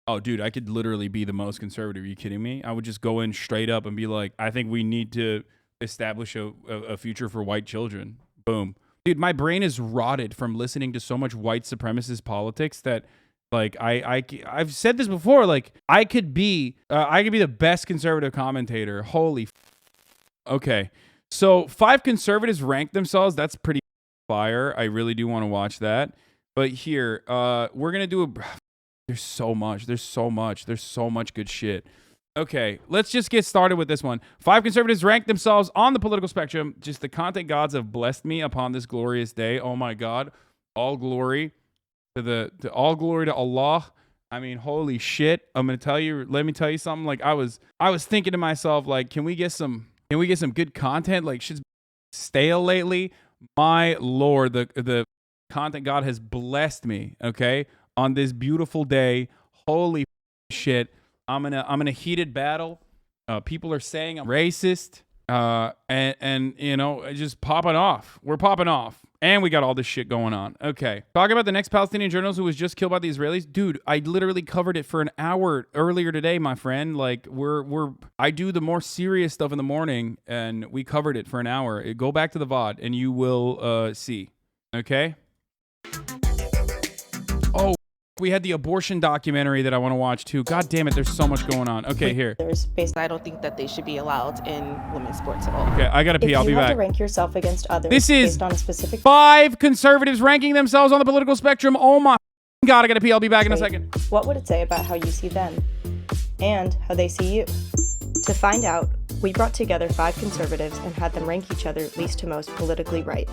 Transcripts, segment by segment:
Oh, dude, I could literally be the most conservative. Are you kidding me? I would just go in straight up and be like, I think we need to establish a future for white children. Boom. Dude, my brain is rotted from listening to so much white supremacist politics that like I've said this before, like I could be the best conservative commentator. Holy okay. So 5 conservatives rank themselves. That's pretty fire. I really do want to watch that. But here, we're going to do a there's so much. There's so much good shit. Okay, let's just get started with this one. 5 conservatives rank themselves on the political spectrum. Just the content gods have blessed me upon this glorious day. Oh my God. All glory all glory to Allah. I mean, holy shit. Let me tell you something. Like I was thinking to myself, like, can we get some good content? Like shit's stale lately. My Lord, the content God has blessed me, okay? On this beautiful day. Holy shit. I'm in a heated battle. People are saying I'm racist. And you know, just popping off. We're popping off. And we got all this shit going on. Okay. Talking about the next Palestinian journalist who was just killed by the Israelis. Dude, I literally covered it for an hour earlier today, my friend. Like I do the more serious stuff in the morning and we covered it for an hour. Go back to the VOD and you will see. Okay? Oh, we had the abortion documentary that I want to watch too. God damn it, there's so much going on. Okay, here. I don't think that they should be allowed in women's sports at all. Okay, I gotta pee. I'll be back. If you had to rank yourself against others this is based on a specific 5 conservatives ranking themselves on the political spectrum. Oh my God, I gotta pee. I'll be back in a second. What would it say about how you see them and how they see you? To find out, we brought together 5 conservatives and had them rank each other least to most politically right.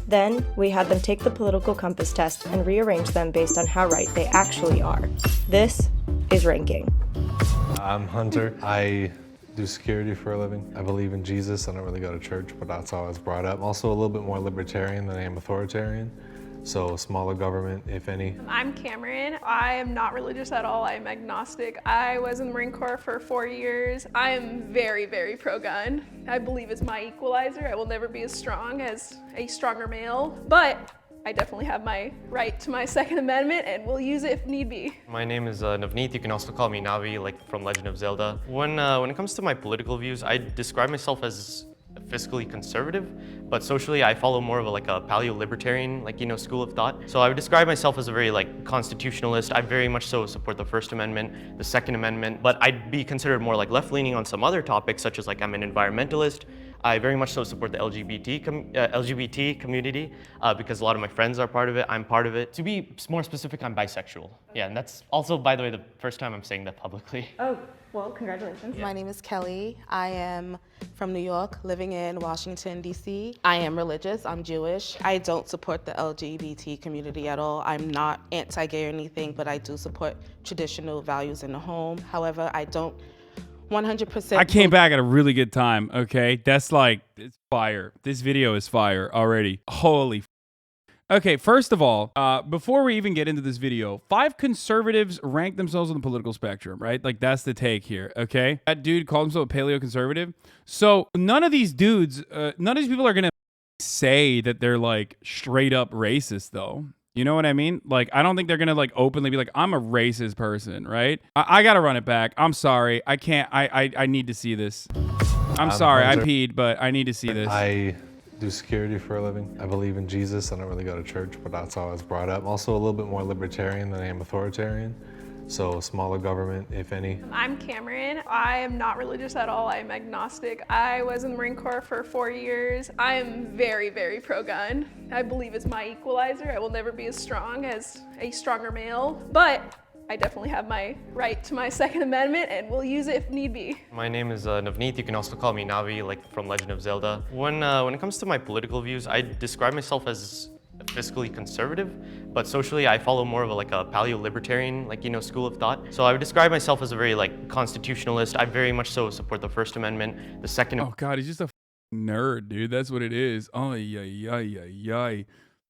Then, we had them take the political compass test and rearrange them based on how right they actually are. This is ranking. I'm Hunter. I do security for a living. I believe in Jesus. I don't really go to church, but that's how I was brought up. I'm also a little bit more libertarian than I am authoritarian. So smaller government, if any. I'm Cameron. I am not religious at all. I'm agnostic. I was in the Marine Corps for 4 years. I am very, very pro-gun. I believe it's my equalizer. I will never be as strong as a stronger male, but I definitely have my right to my Second Amendment and will use it if need be. My name is Navneet. You can also call me Navi, like from Legend of Zelda. When it comes to my political views, I describe myself as fiscally conservative, but socially I follow more of a paleo-libertarian, school of thought. So I would describe myself as a very constitutionalist. I very much so support the First Amendment, the Second Amendment, but I'd be considered more left-leaning on some other topics, such as I'm an environmentalist. I very much so support the LGBT community because a lot of my friends are part of it. I'm part of it. To be more specific, I'm bisexual. Yeah, and that's also, by the way, the first time I'm saying that publicly. Oh, well, congratulations. My name is Kelly. I am from New York, living in Washington, D.C. I am religious. I'm Jewish. I don't support the LGBT community at all. I'm not anti-gay or anything, but I do support traditional values in the home. However, I don't 100%. I came back at a really good time, okay? That's it's fire. This video is fire already. Holy Okay, first of all, before we even get into this video, 5 conservatives rank themselves on the political spectrum, right? That's the take here, okay? That dude called himself a paleo-conservative. So none of these dudes, none of these people are going to say that they're straight up racist though. You know what I mean? I don't think they're going to openly be like, I'm a racist person, right? I got to run it back. I'm sorry. I can't, I need to see this. I'm sorry. I peed, but I need to see this. I do security for a living. I believe in Jesus. I don't really go to church, but that's how I was brought up. I'm also a little bit more libertarian than I am authoritarian. So smaller government, if any. I'm Cameron. I am not religious at all. I'm agnostic. I was in the Marine Corps for 4 years. I am very, very pro-gun. I believe it's my equalizer. I will never be as strong as a stronger male, but I definitely have my right to my Second Amendment and will use it if need be. My name is Navneet. You can also call me Navi, from Legend of Zelda. When it comes to my political views, I describe myself as fiscally conservative, but socially I follow more of a paleo-libertarian, school of thought. So I would describe myself as a very constitutionalist. I very much so support the First Amendment, the Second. Oh God, he's just a nerd, dude. That's what it is. Oh yeah.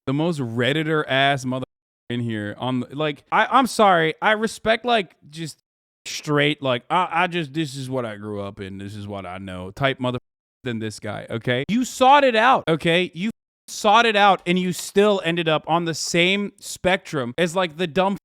The most Redditor ass mother in here on I'm sorry, I respect just straight I just, this is what I grew up in, this is what I know type mother than this guy. Okay, you sought it out. Okay, you sought it out and you still ended up on the same spectrum as the dumb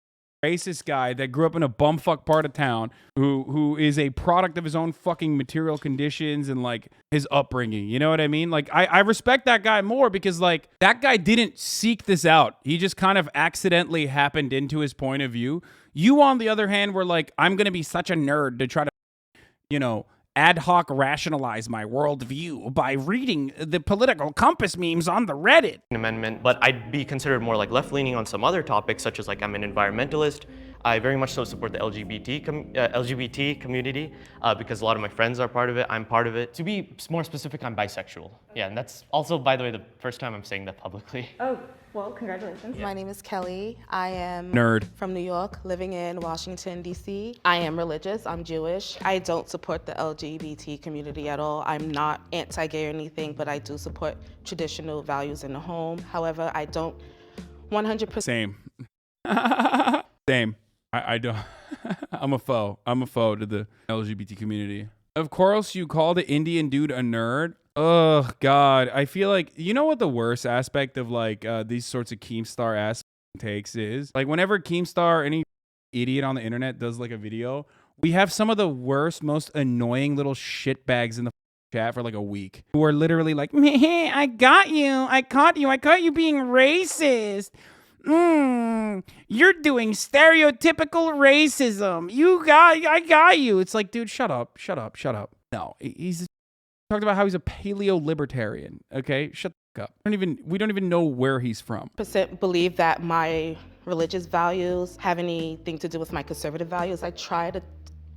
racist guy that grew up in a bumfuck part of town who is a product of his own fucking material conditions and like his upbringing. You know what I mean? Like I respect that guy more because like that guy didn't seek this out. He just kind of accidentally happened into his point of view. You, on the other hand, were like, I'm going to be such a nerd to try to, you know, ad hoc rationalize my worldview by reading the political compass memes on the Reddit. Amendment, but I'd be considered more like left-leaning on some other topics, such as like I'm an environmentalist. I very much so support the LGBT community because a lot of my friends are part of it. I'm part of it. To be more specific, I'm bisexual. Yeah, and that's also, by the way, the first time I'm saying that publicly. Oh, well, congratulations. My name is Kelly. I am Nerd. from New York, living in Washington, D.C. I am religious. I'm Jewish. I don't support the LGBT community at all. I'm not anti-gay or anything, but I do support traditional values in the home. However, I don't 100%. Same. Same. I don't. I'm a foe. I'm a foe to the LGBT community. Of course, you call the Indian dude a nerd. Oh, God. I feel like, you know what the worst aspect of like these sorts of Keemstar ass takes is? Like whenever Keemstar, any idiot on the internet does like a video, we have some of the worst, most annoying little shitbags in the chat for like a week who are literally like, meh, I got you. I caught you. I caught you being racist. You're doing stereotypical racism. I got you. It's like, dude, shut up. No, he's talked about how he's a paleo libertarian. Okay, shut the fuck up. We don't even know where he's from. Believe that my religious values have anything to do with my conservative values. I try to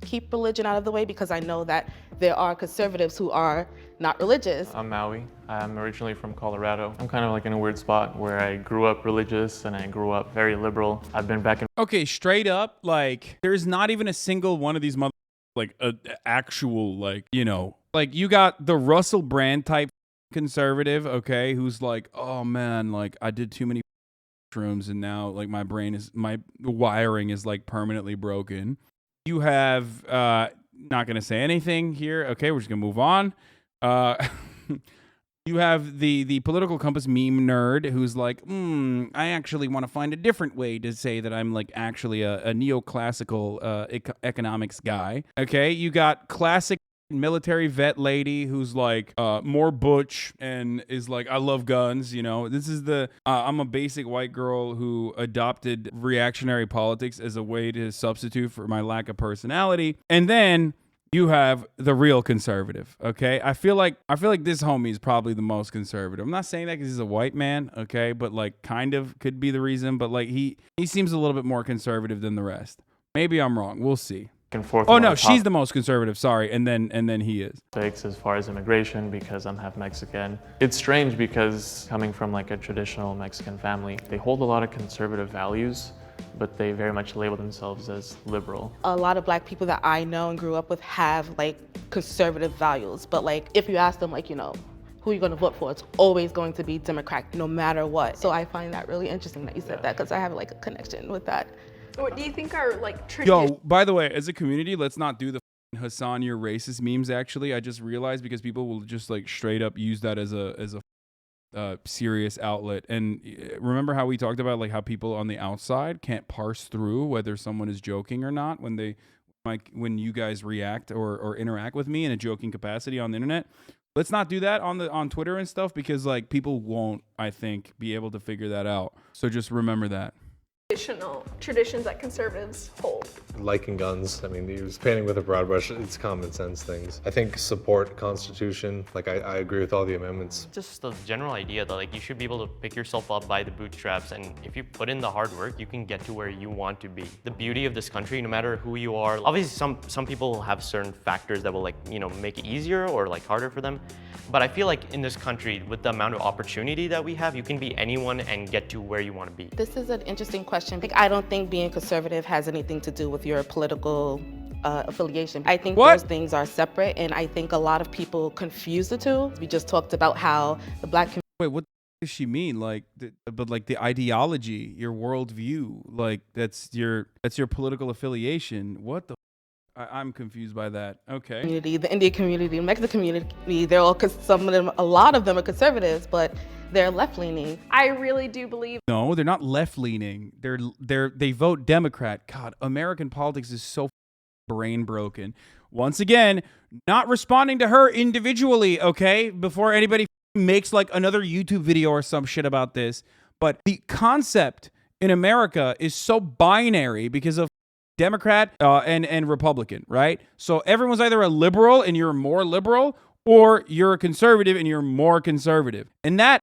keep religion out of the way because I know that there are conservatives who are not religious. I'm Maui. I'm originally from Colorado. I'm kind of like in a weird spot where I grew up religious and I grew up very liberal. I've been back in. Okay, straight up, like there's not even a single one of these mother like actual like, you know, like you got the Russell Brand type conservative, okay, who's like, oh man, like I did too many shrooms and now like my wiring is like permanently broken. You have not gonna say anything here. Okay, we're just gonna move on. You have the political compass meme nerd who's like, I actually want to find a different way to say that I'm like actually a neoclassical economics guy. Okay, you got classic military vet lady who's like more butch and is like, I love guns, you know. This is the I'm a basic white girl who adopted reactionary politics as a way to substitute for my lack of personality. And then you have the real conservative, okay? I feel like this homie is probably the most conservative. I'm not saying that because he's a white man, okay? But like kind of could be the reason, but like he seems a little bit more conservative than the rest. Maybe I'm wrong. We'll see. And forth. Oh no, she's the most conservative. Sorry, and then he is. As far as immigration, because I'm half Mexican. It's strange because coming from like a traditional Mexican family, they hold a lot of conservative values, but they very much label themselves as liberal. A lot of black people that I know and grew up with have like conservative values, but like if you ask them like, you know, who are you going to vote for? It's always going to be Democrat, no matter what. So I find that really interesting that you said that because I have like a connection with that. What do you think are like traditions? Yo, by the way, as a community, let's not do the Hasan, you're racist memes. Actually, I just realized because people will just like straight up use that as a serious outlet. And remember how we talked about like how people on the outside can't parse through whether someone is joking or not when you guys react or interact with me in a joking capacity on the internet. Let's not do that on Twitter and stuff because like people won't, I think, be able to figure that out. So just remember that. Traditions that conservatives hold. Liking guns, I mean, he was painting with a broad brush. It's common sense things. I think support Constitution. Like I agree with all the amendments. Just the general idea that like you should be able to pick yourself up by the bootstraps, and if you put in the hard work, you can get to where you want to be. The beauty of this country, no matter who you are, obviously some people have certain factors that will like, you know, make it easier or like harder for them. But I feel like in this country, with the amount of opportunity that we have, you can be anyone and get to where you want to be. This is an interesting question. I don't think being conservative has anything to do with your political affiliation. I think those things are separate, and I think a lot of people confuse the two. We just talked about how the black community. Wait, what does she mean? Like, but like the ideology, your worldview, like that's your political affiliation. What the? I'm confused by that. Okay. Community, the Indian community, the Mexican community, they're all, some of them, a lot of them are conservatives, but they're left-leaning. I really do believe No, they're not left-leaning. They vote Democrat. God, American politics is so brain broken. Once again, not responding to her individually, okay? Before anybody makes like another YouTube video or some shit about this. But the concept in America is so binary because of Democrat and Republican, right? So everyone's either a liberal and you're more liberal, or you're a conservative and you're more conservative. And that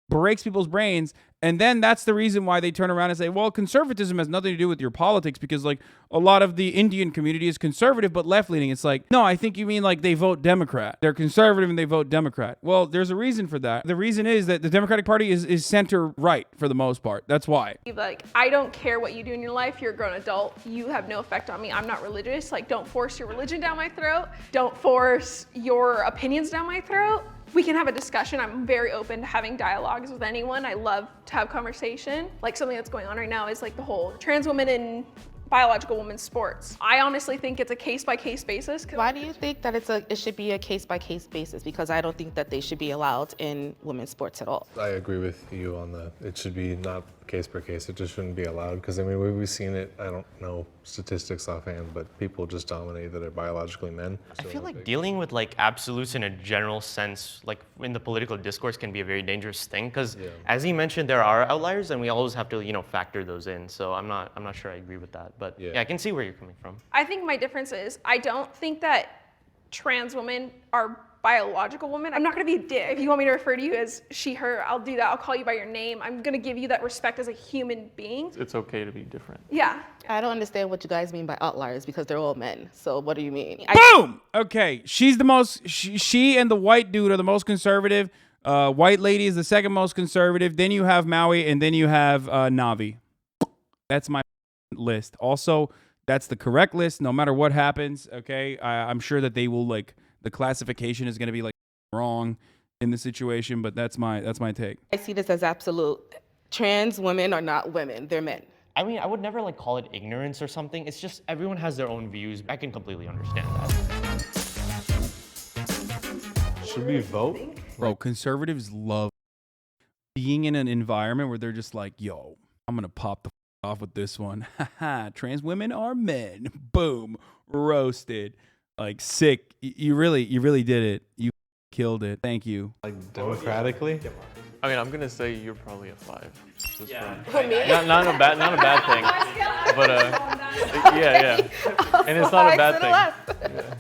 breaks people's brains. And then that's the reason why they turn around and say, well, conservatism has nothing to do with your politics, because like a lot of the Indian community is conservative but left-leaning. It's like, no, I think you mean like they vote Democrat. They're conservative and they vote Democrat. Well, there's a reason for that. The reason is that the Democratic Party is center-right for the most part. That's why. like, I don't care what you do in your life. You're a grown adult. You have no effect on me. I'm not religious. Like, don't force your religion down my throat. Don't force your opinions down my throat. We can have a discussion. I'm very open to having dialogues with anyone. I love to have conversation. Like, something that's going on right now is like the whole trans women in biological women's sports. I honestly think it's a case-by-case basis. Why do you think that it should be a case-by-case basis? Because I don't think that they should be allowed in women's sports at all. I agree with you on that. It should be not case per case. It just shouldn't be allowed, because I mean, we've seen it. I don't know statistics offhand, but people just dominate that are biologically men. I feel like dealing with like absolutes in a general sense, like in the political discourse, can be a very dangerous thing, because as he mentioned, there are outliers and we always have to, you know, factor those in. So I'm not sure I agree with that, but yeah, I can see where you're coming from. I think my difference is I don't think that trans women are biological women. I'm not gonna be a dick. If you want me to refer to you as she, her, I'll do that. I'll call you by your name. I'm gonna give you that respect as a human being. It's okay to be different. Yeah. I don't understand what you guys mean by outliers, because they're all men. So what do you mean? Boom! Okay, she's the most, she and the white dude are the most conservative. White lady is the second most conservative. Then you have Maui, and then you have Navi. That's my list. Also, that's the correct list, no matter what happens, okay? I'm sure that they will, like, the classification is going to be, like, wrong in the situation, but that's my take. I see this as absolute. Trans women are not women, they're men. I mean, I would never like call it ignorance or something. It's just everyone has their own views. I can completely understand that. Should we vote? Bro, conservatives love being in an environment where they're just like, yo, I'm going to pop the off with this one. Haha, trans women are men. Boom. Roasted. Like, sick. You really did it. You killed it. Thank you. Like, democratically? I mean, I'm gonna say you're probably a 5. For me? Not a bad thing, but yeah. And it's not a bad thing. Yeah.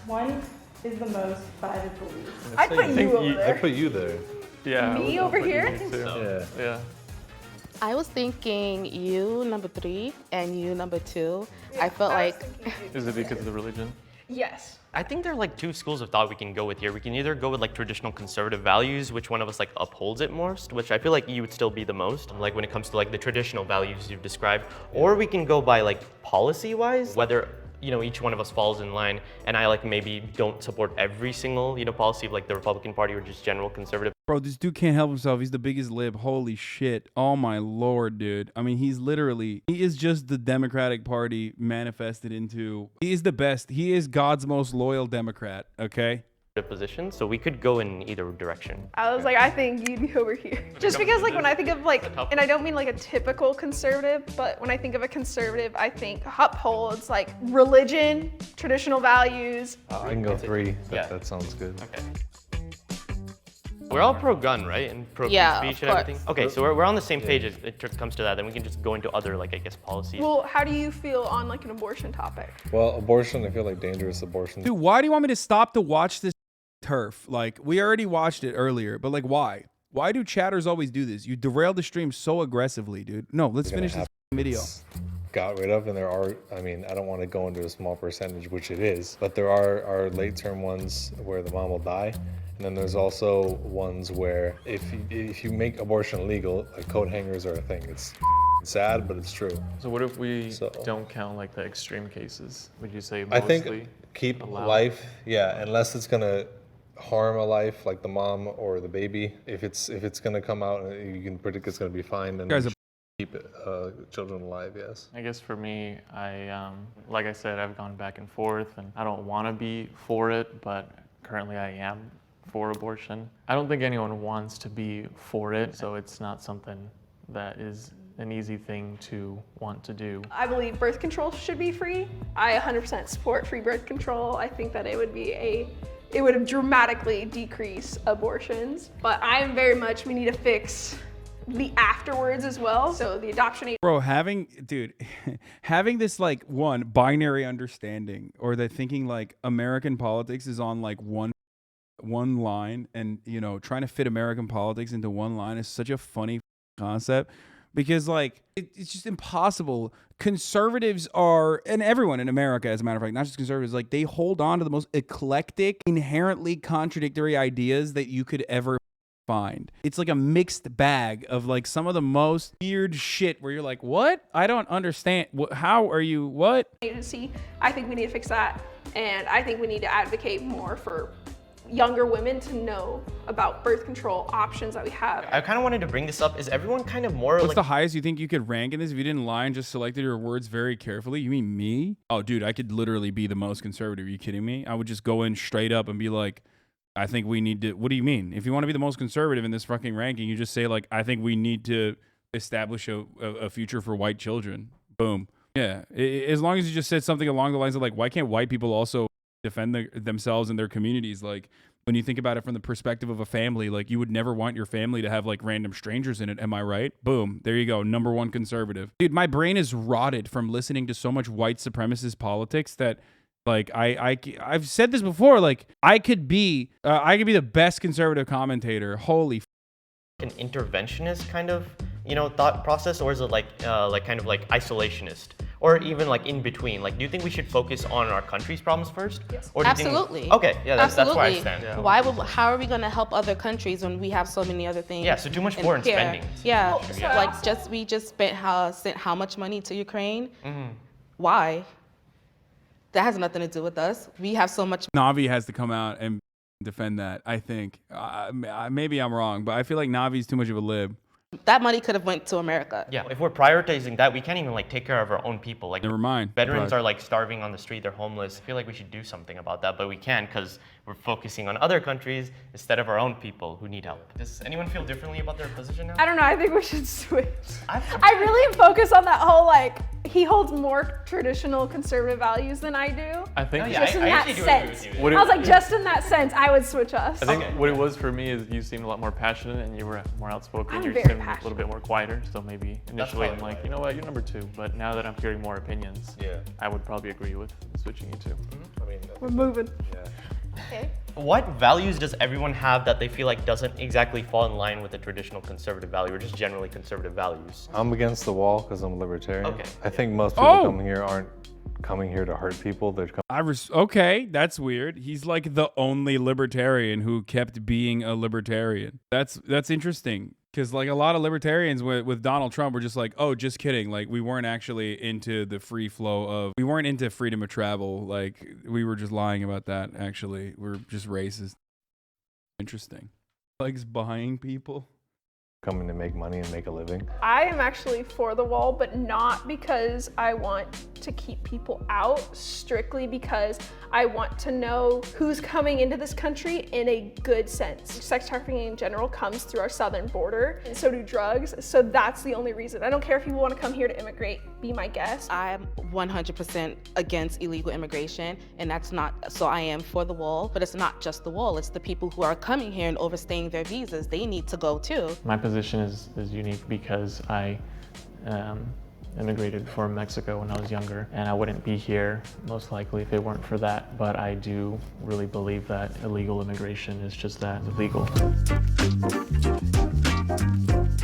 1 is the most, 5 is the least. I put you over I there. put you there. Yeah. Me I'll over put you here? too. Yeah. I was thinking you number 3 and you number 2. I felt like Is it because of the religion? Yes. I think there are like two schools of thought we can go with here. We can either go with like traditional conservative values, which one of us like upholds it most, which I feel like you would still be the most, like when it comes to like the traditional values you've described, or we can go by like policy-wise, whether each one of us falls in line, and I like maybe don't support every single policy of like the Republican Party or just general conservative. Bro, this dude can't help himself. He's the biggest lib. Holy shit. Oh my lord, dude. I mean, he is just the Democratic Party manifested into, he is the best. He is God's most loyal Democrat, okay? Position, so we could go in either direction. I was like, I think you'd be over here. Just because like when I think of like, and I don't mean like a typical conservative, but when I think of a conservative, I think upholds like religion, traditional values. I can go 3. That sounds good. Okay. We're all pro-gun, right? And pro-free speech and everything? Okay, so we're on the same page as it comes to that. Then we can just go into other, like, I guess, policies. Well, how do you feel on, like, an abortion topic? Well, abortion, I feel like dangerous abortion. Dude, why do you want me to stop to watch this turf? Like, we already watched it earlier, but, like, why? Why do chatters always do this? You derail the stream so aggressively, dude. No, let's finish this video. Got rid of, and there are, I mean, I don't want to go into a small percentage, which it is, but there are late-term ones where the mom will die. And then there's also ones where if you make abortion legal, like coat hangers are a thing. It's sad, but it's true. So what if we don't count like the extreme cases? Would you say I mostly think keep allowed? life, unless it's gonna harm a life, like the mom or the baby. If it's gonna come out and you can predict it's gonna be fine, then You guys are keep children alive, yes. I guess for me, like I said, I've gone back and forth, and I don't want to be for it, but currently I am for abortion. I don't think anyone wants to be for it, so it's not something that is an easy thing to want to do. I believe birth control should be free. I 100% support free birth control. I think that it would dramatically decrease abortions, but I am very much, we need to fix the afterwards as well. So the adoption age. Bro, having this like one binary understanding, or that thinking like American politics is on like one line, and you know, trying to fit American politics into one line is such a funny concept, because like it's just impossible. Conservatives are, and everyone in America, as a matter of fact, not just conservatives, like they hold on to the most eclectic, inherently contradictory ideas that you could ever find. It's like a mixed bag of like some of the most weird shit where you're like, what? I don't understand. How are you? What? Agency. I think we need to fix that, and I think we need to advocate more for younger women to know about birth control options that we have. I kind of wanted to bring this up. Is everyone kind of more What's like the highest you think you could rank in this if you didn't lie and just selected your words very carefully? You mean me? Oh, dude, I could literally be the most conservative. Are you kidding me? I would just go in straight up and be like, I think we need to, what do you mean? If you want to be the most conservative in this fucking ranking, you just say like, I think we need to establish a future for white children. Boom. Yeah. As long as you just said something along the lines of like, why can't white people also defend themselves and their communities? Like, when you think about it from the perspective of a family, like you would never want your family to have like random strangers in it. Am I right? Boom. There you go. Number one conservative. Dude, my brain is rotted from listening to so much white supremacist politics that like I've said this before, like I could be the best conservative commentator. Holy an interventionist kind of, you know, thought process, or is it like kind of like isolationist, or even like in between? Like, do you think we should focus on our country's problems first? Yes. Or do you Absolutely. Think, okay, yeah, that's where I Absolutely. stand. Yeah. How are we going to help other countries when we have so many other things? Yeah, so too much in foreign here? spending. Yeah, Yeah. like we just sent how much money to Ukraine? Why? That has nothing to do with us. We have so much. Navi has to come out and defend that. I think maybe I'm wrong, but I feel like Navi's too much of a lib. That money could have went to America. Yeah, if we're prioritizing that, we can't even like take care of our own people. Like, Never mind. veterans are like starving on the street, they're homeless. I feel like we should do something about that, but we can't because we're focusing on other countries instead of our own people who need help. Does anyone feel differently about their position now? I don't know, I think we should switch. I really focus on that whole like, he holds more traditional conservative values than I do. I think Just in that actually do agree sense. with you. What I was like, just in that sense, I would switch us. I think what it was for me is you seemed a lot more passionate and you were more outspoken. I'm You very seemed a passionate. little bit more quieter. So maybe initially I'm probably like, why. you know what, you're number 2. But now that I'm hearing more opinions, Yeah. I would probably agree with switching you to. I mean, We're moving. yeah. Okay. What values does everyone have that they feel like doesn't exactly fall in line with the traditional conservative value, or just generally conservative values? I'm against the wall because I'm a libertarian. Okay. I think most people coming here aren't coming here to hurt people. They're Okay, that's weird. He's like the only libertarian who kept being a libertarian. That's interesting. Because like a lot of libertarians with Donald Trump were just like, oh, just kidding. Like we weren't actually into the free flow of, we weren't into freedom of travel. Like we were just lying about that. Actually, we're just racist. Interesting. Likes buying people. coming to make money and make a living. I am actually for the wall, but not because I want to keep people out, strictly because I want to know who's coming into this country in a good sense. Sex trafficking in general comes through our southern border, and so do drugs, so that's the only reason. I don't care if people want to come here to immigrate, be my guest. I'm 100% against illegal immigration, and that's not, so I am for the wall, but it's not just the wall, it's the people who are coming here and overstaying their visas. They need to go too. My position is unique because I immigrated from Mexico when I was younger, and I wouldn't be here most likely if it weren't for that, but I do really believe that illegal immigration is just that, illegal.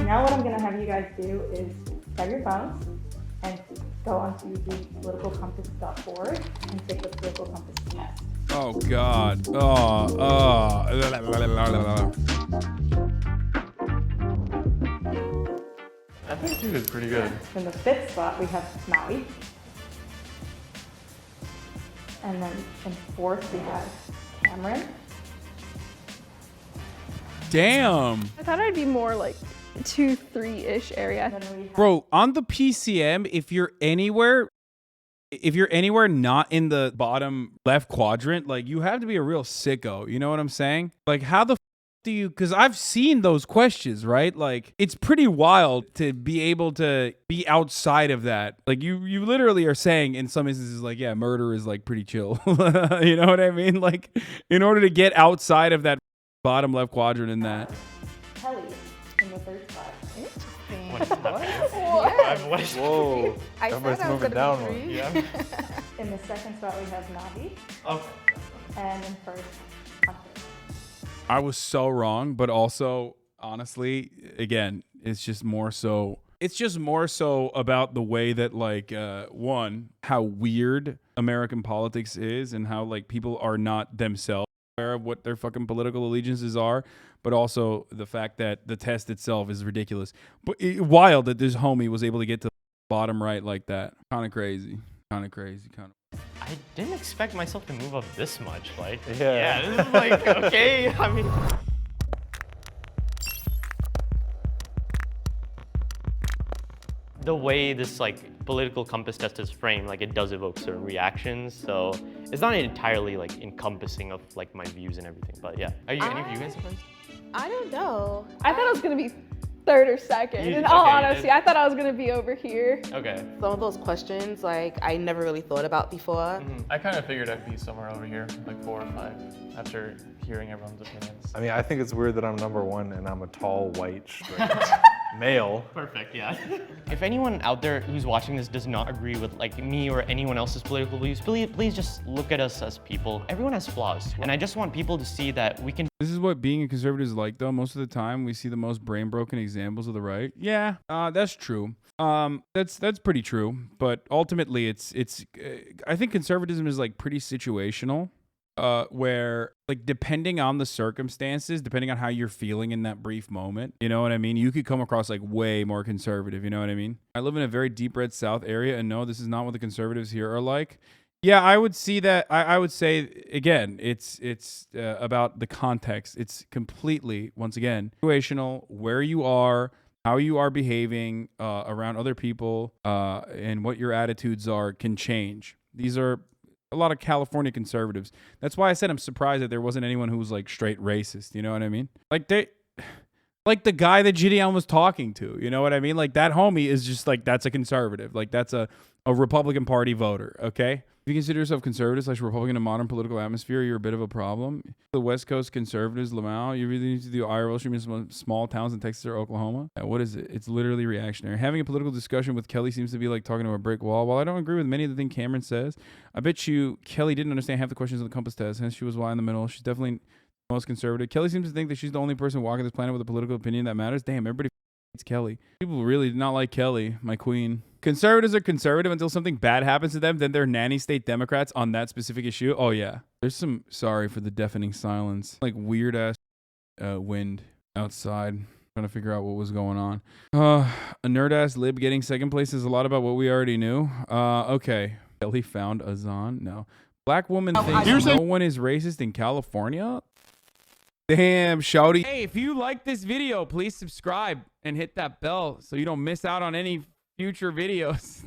Now what I'm gonna have you guys do is grab your phones and go onto the politicalcompass.org and take the political compass test. Oh God. I think you did pretty good. In the fifth spot, we have Maui. And then in fourth, we have Cameron. Damn. I thought I'd be more like 2, 3-ish area. Bro, on the PCM, if you're anywhere not in the bottom left quadrant, like you have to be a real sicko. You know what I'm saying? Like how the do you, because I've seen those questions, right? Like it's pretty wild to be able to be outside of that. Like you literally are saying in some instances, like, yeah, murder is like pretty chill. You know what I mean? Like in order to get outside of that bottom left quadrant in that. Kelly in the third spot. Whoa. I Everybody's said I was moving gonna down be one. free. Yeah. In the second spot, we have Navi. Okay. And in first, Hunter. I was so wrong, but also honestly, again, it's just more so about the way that like one, how weird American politics is and how like people are not themselves aware of what their fucking political allegiances are, but also the fact that the test itself is ridiculous. But wild that this homie was able to get to the bottom right like that. Kind of crazy. I didn't expect myself to move up this much. Like, Yeah. this is like, okay. I mean, the way this like political compass test is framed, like it does evoke certain reactions. So it's not entirely like encompassing of like my views and everything. But yeah, are you any of you guys surprised? I don't know. I thought I was gonna be third or second. In all honesty, I thought I was gonna be over here. Okay. Some of those questions, like, I never really thought about before. I kind of figured I'd be somewhere over here, like 4 or 5, after hearing everyone's opinions. I mean, I think it's weird that I'm number 1 and I'm a tall, white, straight male. Perfect, yeah. If anyone out there who's watching this does not agree with like me or anyone else's political views, please just look at us as people. Everyone has flaws. And I just want people to see that we can. This is what being a conservative is like, though. Most of the time, we see the most brain-broken examples of the right. Yeah, that's true. That's pretty true. But ultimately, it's. I think conservatism is like pretty situational. Where like depending on the circumstances, depending on how you're feeling in that brief moment, you know what I mean? You could come across like way more conservative, you know what I mean? I live in a very deep red South area, and no, this is not what the conservatives here are like. Yeah, I would see that. I would say again, it's about the context. It's completely, once again, situational, where you are, how you are behaving around other people, and what your attitudes are can change. These are a lot of California conservatives. That's why I said I'm surprised that there wasn't anyone who was like straight racist. You know what I mean? Like the guy that Gideon was talking to. You know what I mean? Like that homie is just like, that's a conservative. Like that's a Republican Party voter. Okay. If you consider yourself conservative / Republican in a modern political atmosphere, you're a bit of a problem. The West Coast conservatives, Lamau, you really need to do IRL stream in small towns in Texas or Oklahoma. What is it? It's literally reactionary. Having a political discussion with Kelly seems to be like talking to a brick wall. While I don't agree with many of the things Cameron says, I bet you Kelly didn't understand half the questions of the compass test, hence she was why in the middle. She's definitely the most conservative. Kelly seems to think that she's the only person walking this planet with a political opinion that matters. Damn, everybody hates Kelly. People really did not like Kelly, my queen. Conservatives are conservative until something bad happens to them, then they're nanny state Democrats on that specific issue. Oh yeah. There's some, sorry for the deafening silence, like weird ass wind outside. Trying to figure out what was going on. A nerd ass lib getting second place is a lot about what we already knew. Okay. Kelly found Hasan. No. Black woman thinks no one is racist in California. Damn, shouty. Hey, if you like this video, please subscribe and hit that bell so you don't miss out on any future videos.